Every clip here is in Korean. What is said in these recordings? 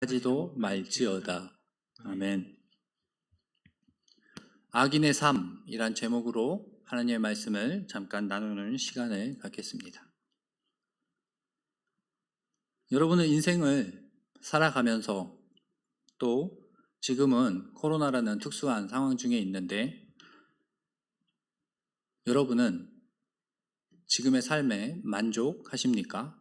하지도 말지어다. 아멘. 악인의 삶이란 제목으로 하나님의 말씀을 잠깐 나누는 시간을 갖겠습니다. 여러분은 인생을 살아가면서 또 지금은 코로나라는 특수한 상황 중에 있는데 여러분은 지금의 삶에 만족하십니까?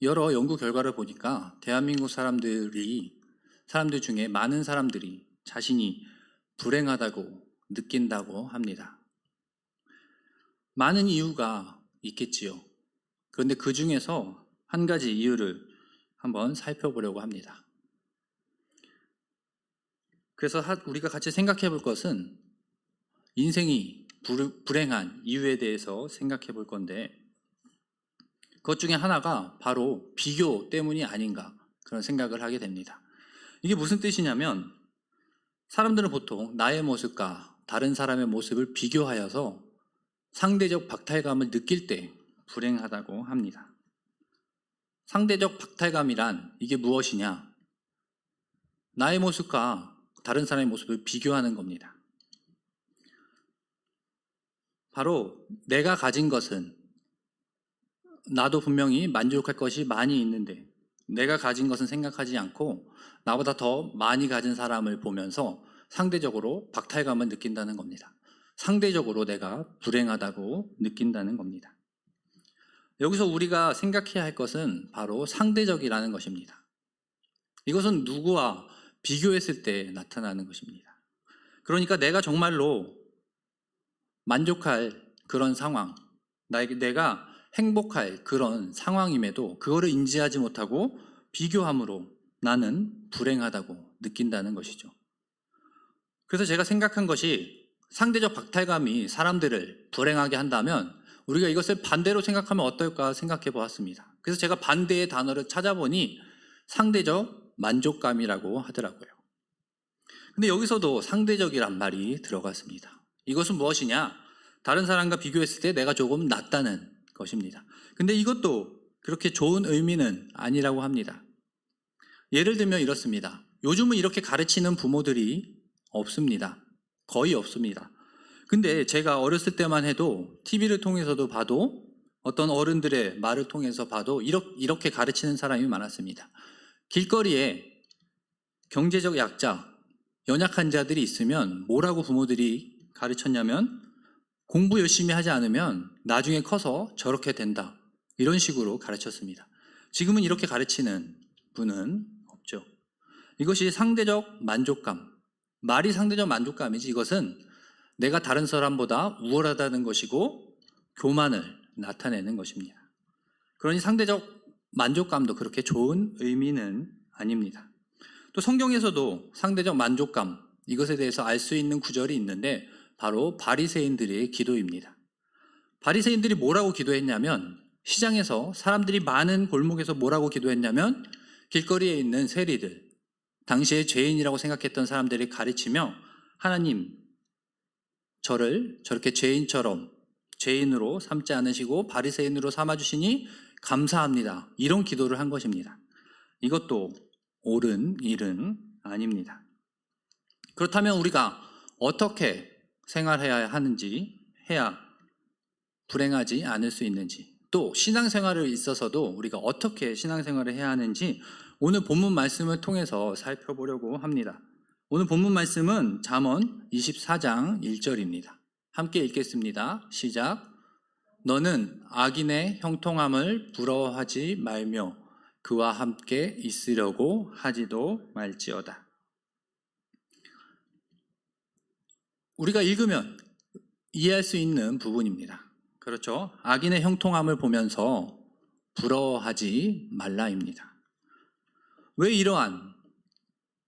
여러 연구 결과를 보니까 대한민국 사람들 중에 많은 사람들이 자신이 불행하다고 느낀다고 합니다. 많은 이유가 있겠지요. 그런데 그 중에서 한 가지 이유를 한번 살펴보려고 합니다. 그래서 우리가 같이 생각해 볼 것은 인생이 불행한 이유에 대해서 생각해 볼 건데 그것 중에 하나가 바로 비교 때문이 아닌가 그런 생각을 하게 됩니다. 이게 무슨 뜻이냐면 사람들은 보통 나의 모습과 다른 사람의 모습을 비교하여서 상대적 박탈감을 느낄 때 불행하다고 합니다. 상대적 박탈감이란 이게 무엇이냐? 나의 모습과 다른 사람의 모습을 비교하는 겁니다. 바로 내가 가진 것은 나도 분명히 만족할 것이 많이 있는데 내가 가진 것은 생각하지 않고 나보다 더 많이 가진 사람을 보면서 상대적으로 박탈감을 느낀다는 겁니다. 상대적으로 내가 불행하다고 느낀다는 겁니다. 여기서 우리가 생각해야 할 것은 바로 상대적이라는 것입니다. 이것은 누구와 비교했을 때 나타나는 것입니다. 그러니까 내가 정말로 만족할 그런 상황, 내가 행복할 그런 상황임에도 그거를 인지하지 못하고 비교함으로 나는 불행하다고 느낀다는 것이죠. 그래서 제가 생각한 것이 상대적 박탈감이 사람들을 불행하게 한다면 우리가 이것을 반대로 생각하면 어떨까 생각해 보았습니다. 그래서 제가 반대의 단어를 찾아보니 상대적 만족감이라고 하더라고요. 근데 여기서도 상대적이란 말이 들어갔습니다. 이것은 무엇이냐? 다른 사람과 비교했을 때 내가 조금 낫다는 것입니다. 근데 이것도 그렇게 좋은 의미는 아니라고 합니다. 예를 들면 이렇습니다. 요즘은 이렇게 가르치는 부모들이 없습니다. 거의 없습니다. 근데 제가 어렸을 때만 해도 TV를 통해서도 봐도 어떤 어른들의 말을 통해서 봐도 이렇게 가르치는 사람이 많았습니다. 길거리에 경제적 약자, 연약한 자들이 있으면 뭐라고 부모들이 가르쳤냐면 공부 열심히 하지 않으면 나중에 커서 저렇게 된다. 이런 식으로 가르쳤습니다. 지금은 이렇게 가르치는 분은 없죠. 이것이 상대적 만족감. 말이 상대적 만족감이지 이것은 내가 다른 사람보다 우월하다는 것이고 교만을 나타내는 것입니다. 그러니 상대적 만족감도 그렇게 좋은 의미는 아닙니다. 또 성경에서도 상대적 만족감 이것에 대해서 알 수 있는 구절이 있는데 바로 바리새인들의 기도입니다. 바리새인들이 뭐라고 기도했냐면 시장에서 사람들이 많은 골목에서 뭐라고 기도했냐면 길거리에 있는 세리들, 당시에 죄인이라고 생각했던 사람들이 가르치며 하나님 저를 저렇게 죄인으로 삼지 않으시고 바리새인으로 삼아주시니 감사합니다. 이런 기도를 한 것입니다. 이것도 옳은 일은 아닙니다. 그렇다면 우리가 어떻게 생활해야 하는지 해야 불행하지 않을 수 있는지 또 신앙생활에 있어서도 우리가 어떻게 신앙생활을 해야 하는지 오늘 본문 말씀을 통해서 살펴보려고 합니다. 오늘 본문 말씀은 잠언 24장 1절입니다. 함께 읽겠습니다. 시작. 너는 악인의 형통함을 부러워하지 말며 그와 함께 있으려고 하지도 말지어다. 우리가 읽으면 이해할 수 있는 부분입니다. 그렇죠? 악인의 형통함을 보면서 부러워하지 말라입니다. 왜 이러한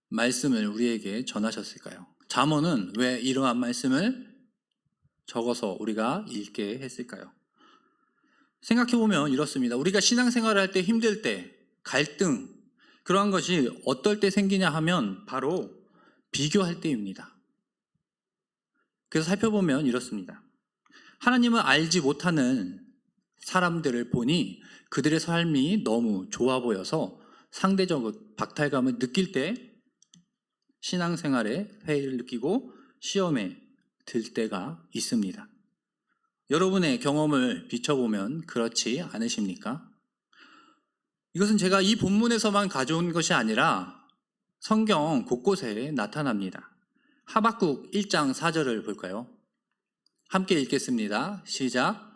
말씀을 우리에게 전하셨을까요? 잠언은 왜 이러한 말씀을 적어서 우리가 읽게 했을까요? 생각해보면 이렇습니다. 우리가 신앙생활을 할 때 힘들 때 갈등 그러한 것이 어떨 때 생기냐 하면 바로 비교할 때입니다. 그래서 살펴보면 이렇습니다. 하나님을 알지 못하는 사람들을 보니 그들의 삶이 너무 좋아 보여서 상대적 박탈감을 느낄 때 신앙생활에 회의를 느끼고 시험에 들 때가 있습니다. 여러분의 경험을 비춰보면 그렇지 않으십니까? 이것은 제가 이 본문에서만 가져온 것이 아니라 성경 곳곳에 나타납니다. 하박국 1장 4절을 볼까요? 함께 읽겠습니다. 시작.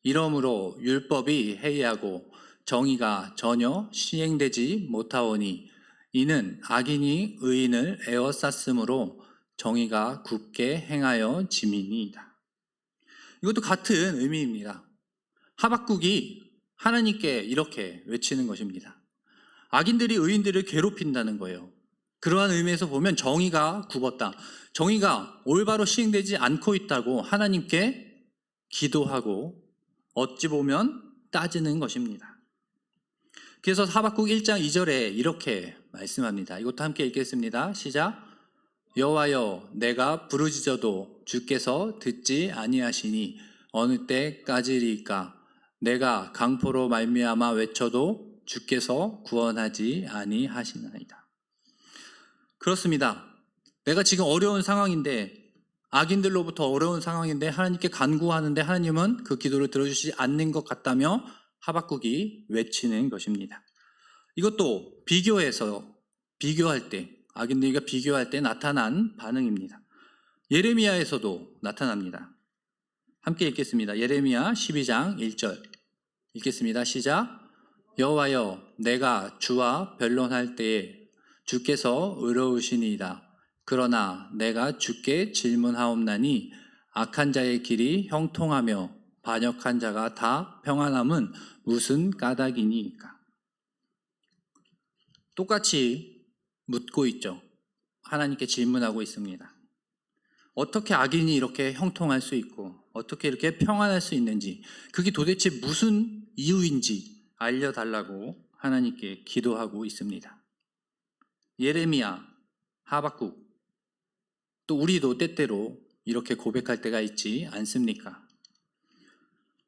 이러므로 율법이 해이하고 정의가 전혀 시행되지 못하오니 이는 악인이 의인을 에워쌌으므로 정의가 굳게 행하여 짐이니이다. 이것도 같은 의미입니다. 하박국이 하나님께 이렇게 외치는 것입니다. 악인들이 의인들을 괴롭힌다는 거예요. 그러한 의미에서 보면 정의가 굽었다. 정의가 올바로 시행되지 않고 있다고 하나님께 기도하고 어찌 보면 따지는 것입니다. 그래서 하박국 1장 2절에 이렇게 말씀합니다. 이것도 함께 읽겠습니다. 시작. 여호와여 내가 부르짖어도 주께서 듣지 아니하시니 어느 때까지리까 내가 강포로 말미암아 외쳐도 주께서 구원하지 아니하시나이다. 그렇습니다. 내가 지금 어려운 상황인데 악인들로부터 어려운 상황인데 하나님께 간구하는데 하나님은 그 기도를 들어주시지 않는 것 같다며 하박국이 외치는 것입니다. 이것도 비교할 때 악인들과 비교할 때 나타난 반응입니다. 예레미야에서도 나타납니다. 함께 읽겠습니다. 예레미야 12장 1절 읽겠습니다. 시작. 여호와여 내가 주와 변론할 때에 주께서 의로우시니이다. 그러나 내가 주께 질문하옵나니 악한 자의 길이 형통하며 반역한 자가 다 평안함은 무슨 까닭이니까? 똑같이 묻고 있죠. 하나님께 질문하고 있습니다. 어떻게 악인이 이렇게 형통할 수 있고 어떻게 이렇게 평안할 수 있는지, 그게 도대체 무슨 이유인지 알려달라고 하나님께 기도하고 있습니다. 예레미야, 하박국, 또 우리도 때때로 이렇게 고백할 때가 있지 않습니까?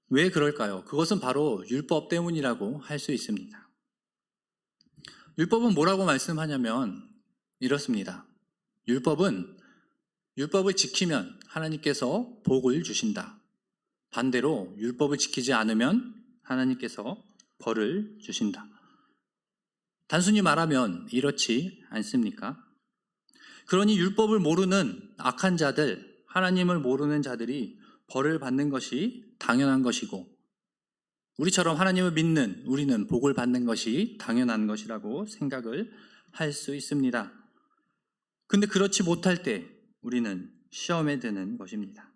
왜 그럴까요? 그것은 바로 율법 때문이라고 할 수 있습니다. 율법은 뭐라고 말씀하냐면 이렇습니다. 율법을 지키면 하나님께서 복을 주신다. 반대로 율법을 지키지 않으면 하나님께서 벌을 주신다. 단순히 말하면 이렇지 않습니까? 그러니 율법을 모르는 악한 자들, 하나님을 모르는 자들이 벌을 받는 것이 당연한 것이고, 우리처럼 하나님을 믿는 우리는 복을 받는 것이 당연한 것이라고 생각을 할 수 있습니다. 근데 그렇지 못할 때 우리는 시험에 드는 것입니다.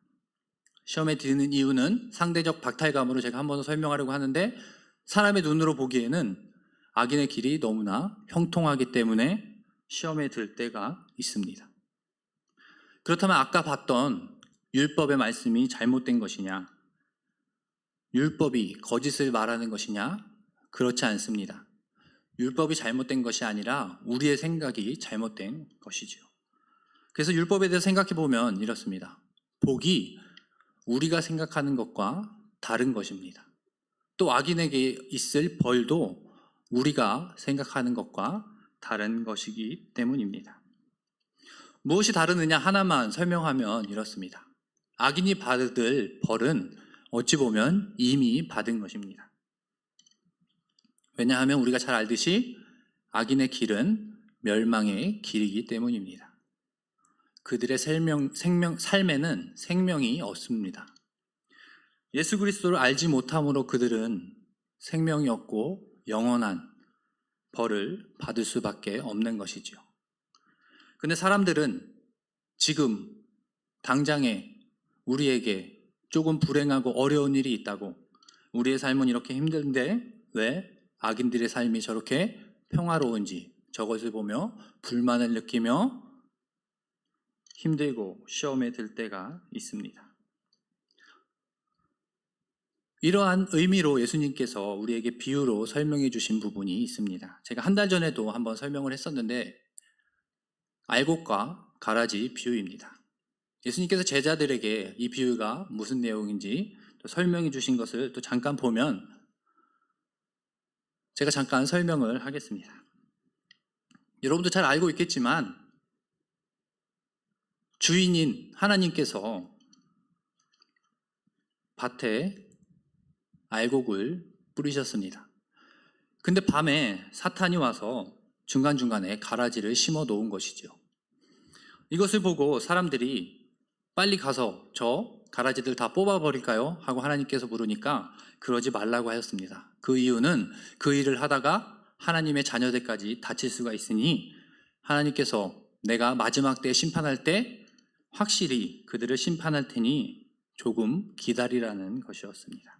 시험에 드는 이유는 상대적 박탈감으로 제가 한 번 더 설명하려고 하는데, 사람의 눈으로 보기에는 악인의 길이 너무나 형통하기 때문에 시험에 들 때가 있습니다. 그렇다면 아까 봤던 율법의 말씀이 잘못된 것이냐? 율법이 거짓을 말하는 것이냐? 그렇지 않습니다. 율법이 잘못된 것이 아니라 우리의 생각이 잘못된 것이죠. 그래서 율법에 대해서 생각해 보면 이렇습니다. 복이 우리가 생각하는 것과 다른 것입니다. 또 악인에게 있을 벌도 우리가 생각하는 것과 다른 것이기 때문입니다. 무엇이 다르느냐 하나만 설명하면 이렇습니다. 악인이 받을 벌은 어찌 보면 이미 받은 것입니다. 왜냐하면 우리가 잘 알듯이 악인의 길은 멸망의 길이기 때문입니다. 그들의 삶에는 생명이 없습니다. 예수 그리스도를 알지 못함으로 그들은 생명이 없고 영원한 벌을 받을 수밖에 없는 것이죠. 근데 사람들은 지금 당장에 우리에게 조금 불행하고 어려운 일이 있다고, 우리의 삶은 이렇게 힘든데 왜 악인들의 삶이 저렇게 평화로운지 저것을 보며 불만을 느끼며 힘들고 시험에 들 때가 있습니다. 이러한 의미로 예수님께서 우리에게 비유로 설명해 주신 부분이 있습니다. 제가 한 달 전에도 한번 설명을 했었는데, 알곡과 가라지 비유입니다. 예수님께서 제자들에게 이 비유가 무슨 내용인지 또 설명해 주신 것을 또 잠깐 보면 제가 잠깐 설명을 하겠습니다. 여러분도 잘 알고 있겠지만 주인인 하나님께서 밭에 알곡을 뿌리셨습니다. 근데 밤에 사탄이 와서 중간중간에 가라지를 심어 놓은 것이죠. 이것을 보고 사람들이 빨리 가서 저 가라지들 다 뽑아버릴까요? 하고 하나님께서 물으니까 그러지 말라고 하였습니다. 그 이유는 그 일을 하다가 하나님의 자녀들까지 다칠 수가 있으니 하나님께서 내가 마지막 때 심판할 때 확실히 그들을 심판할 테니 조금 기다리라는 것이었습니다.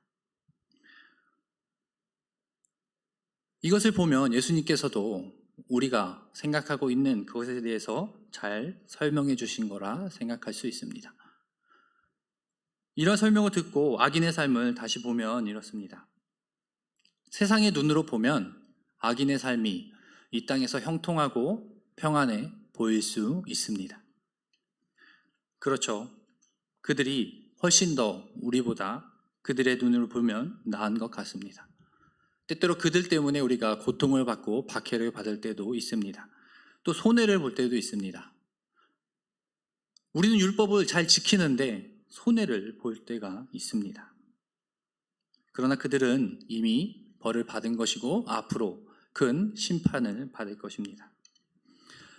이것을 보면 예수님께서도 우리가 생각하고 있는 그것에 대해서 잘 설명해 주신 거라 생각할 수 있습니다. 이런 설명을 듣고 악인의 삶을 다시 보면 이렇습니다. 세상의 눈으로 보면 악인의 삶이 이 땅에서 형통하고 평안해 보일 수 있습니다. 그렇죠. 그들이 훨씬 더 우리보다 그들의 눈으로 보면 나은 것 같습니다. 때때로 그들 때문에 우리가 고통을 받고 박해를 받을 때도 있습니다. 또 손해를 볼 때도 있습니다. 우리는 율법을 잘 지키는데 손해를 볼 때가 있습니다. 그러나 그들은 이미 벌을 받은 것이고 앞으로 큰 심판을 받을 것입니다.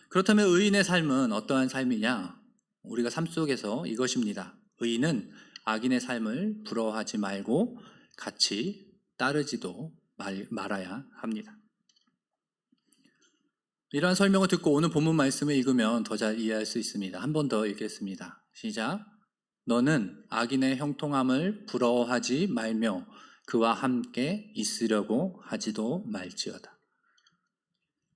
그렇다면 의인의 삶은 어떠한 삶이냐? 우리가 삶 속에서 이것입니다. 의인은 악인의 삶을 부러워하지 말고 같이 따르지도 말아야 합니다. 이러한 설명을 듣고 오늘 본문 말씀을 읽으면 더 잘 이해할 수 있습니다. 한 번 더 읽겠습니다. 시작. 너는 악인의 형통함을 부러워하지 말며 그와 함께 있으려고 하지도 말지어다.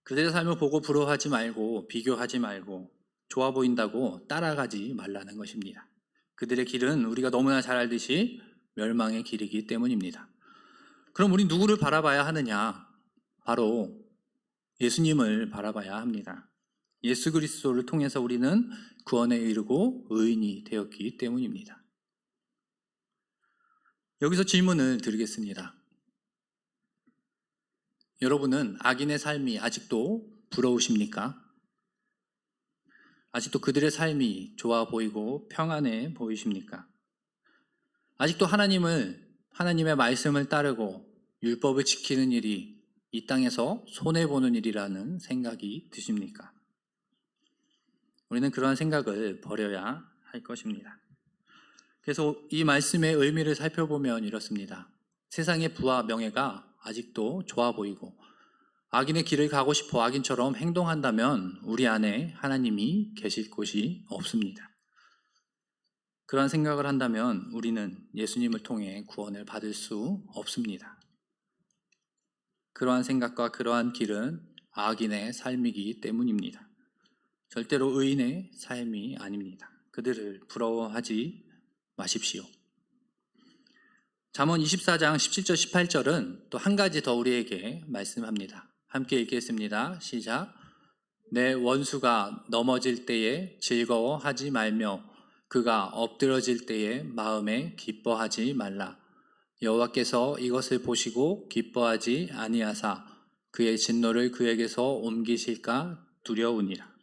그들의 삶을 보고 부러워하지 말고 비교하지 말고 좋아 보인다고 따라가지 말라는 것입니다. 그들의 길은 우리가 너무나 잘 알듯이 멸망의 길이기 때문입니다. 그럼 우리 누구를 바라봐야 하느냐? 바로 예수님을 바라봐야 합니다. 예수 그리스도를 통해서 우리는 구원에 이르고 의인이 되었기 때문입니다. 여기서 질문을 드리겠습니다. 여러분은 악인의 삶이 아직도 부러우십니까? 아직도 그들의 삶이 좋아 보이고 평안해 보이십니까? 아직도 하나님의 말씀을 따르고 율법을 지키는 일이 이 땅에서 손해보는 일이라는 생각이 드십니까? 우리는 그러한 생각을 버려야 할 것입니다. 그래서 이 말씀의 의미를 살펴보면 이렇습니다. 세상의 부와 명예가 아직도 좋아 보이고 악인의 길을 가고 싶어 악인처럼 행동한다면 우리 안에 하나님이 계실 곳이 없습니다. 그러한 생각을 한다면 우리는 예수님을 통해 구원을 받을 수 없습니다. 그러한 생각과 그러한 길은 악인의 삶이기 때문입니다. 절대로 의인의 삶이 아닙니다. 그들을 부러워하지 마십시오. 잠언 24장 17절 18절은 또 한 가지 더 우리에게 말씀합니다. 함께 읽겠습니다. 시작. 내 원수가 넘어질 때에 즐거워하지 말며 그가 엎드러질 때에 마음에 기뻐하지 말라. 여호와께서 이것을 보시고 기뻐하지 아니하사 그의 진노를 그에게서 옮기실까 두려우니라.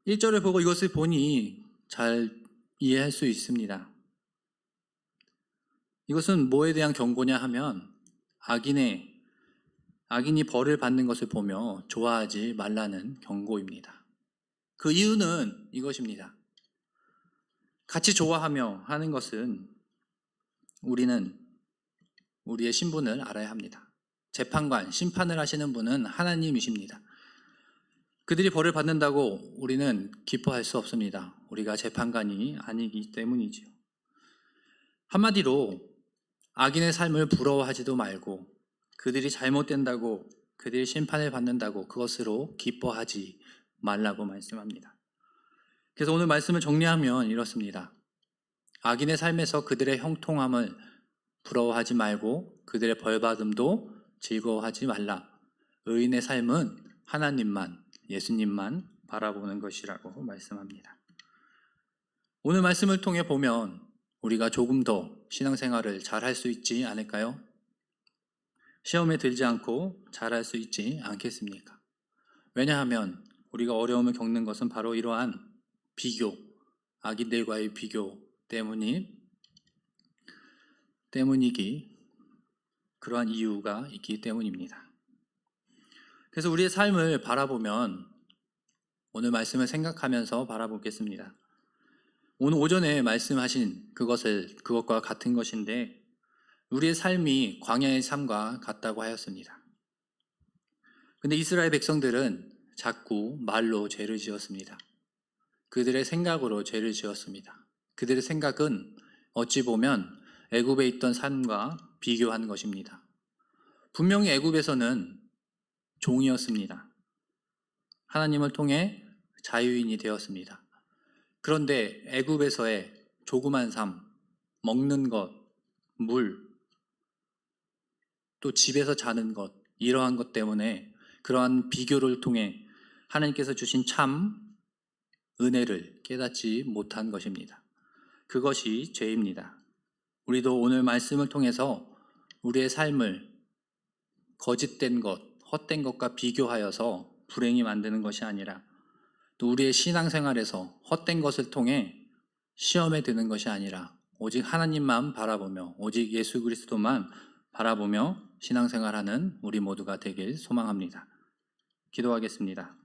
1절을 보고 이것을 보니 잘 이해할 수 있습니다. 이것은 뭐에 대한 경고냐 하면 악인이 벌을 받는 것을 보며 좋아하지 말라는 경고입니다. 그 이유는 이것입니다. 같이 좋아하며 하는 것은 우리는 우리의 신분을 알아야 합니다. 재판관, 심판을 하시는 분은 하나님이십니다. 그들이 벌을 받는다고 우리는 기뻐할 수 없습니다. 우리가 재판관이 아니기 때문이지요. 한마디로 악인의 삶을 부러워하지도 말고 그들이 잘못된다고 그들이 심판을 받는다고 그것으로 기뻐하지 말라고 말씀합니다. 그래서 오늘 말씀을 정리하면 이렇습니다. 악인의 삶에서 그들의 형통함을 부러워하지 말고 그들의 벌받음도 즐거워하지 말라. 의인의 삶은 하나님만, 예수님만 바라보는 것이라고 말씀합니다. 오늘 말씀을 통해 보면 우리가 조금 더 신앙생활을 잘 할 수 있지 않을까요? 시험에 들지 않고 잘 할 수 있지 않겠습니까? 왜냐하면 우리가 어려움을 겪는 것은 바로 이러한 비교, 악인들과의 비교 때문이기, 그러한 이유가 있기 때문입니다. 그래서 우리의 삶을 바라보면 오늘 말씀을 생각하면서 바라보겠습니다. 오늘 오전에 말씀하신 그것과 같은 것인데, 우리의 삶이 광야의 삶과 같다고 하였습니다. 근데 이스라엘 백성들은 자꾸 말로 죄를 지었습니다. 그들의 생각으로 죄를 지었습니다. 그들의 생각은 어찌 보면 애굽에 있던 삶과 비교한 것입니다. 분명히 애굽에서는 종이었습니다. 하나님을 통해 자유인이 되었습니다. 그런데 애굽에서의 조그만 삶, 먹는 것, 물, 또 집에서 자는 것, 이러한 것 때문에 그러한 비교를 통해 하나님께서 주신 참 은혜를 깨닫지 못한 것입니다. 그것이 죄입니다. 우리도 오늘 말씀을 통해서 우리의 삶을 거짓된 것, 헛된 것과 비교하여서 불행히 만드는 것이 아니라, 또 우리의 신앙생활에서 헛된 것을 통해 시험에 드는 것이 아니라 오직 하나님만 바라보며 오직 예수 그리스도만 바라보며 신앙생활하는 우리 모두가 되길 소망합니다. 기도하겠습니다.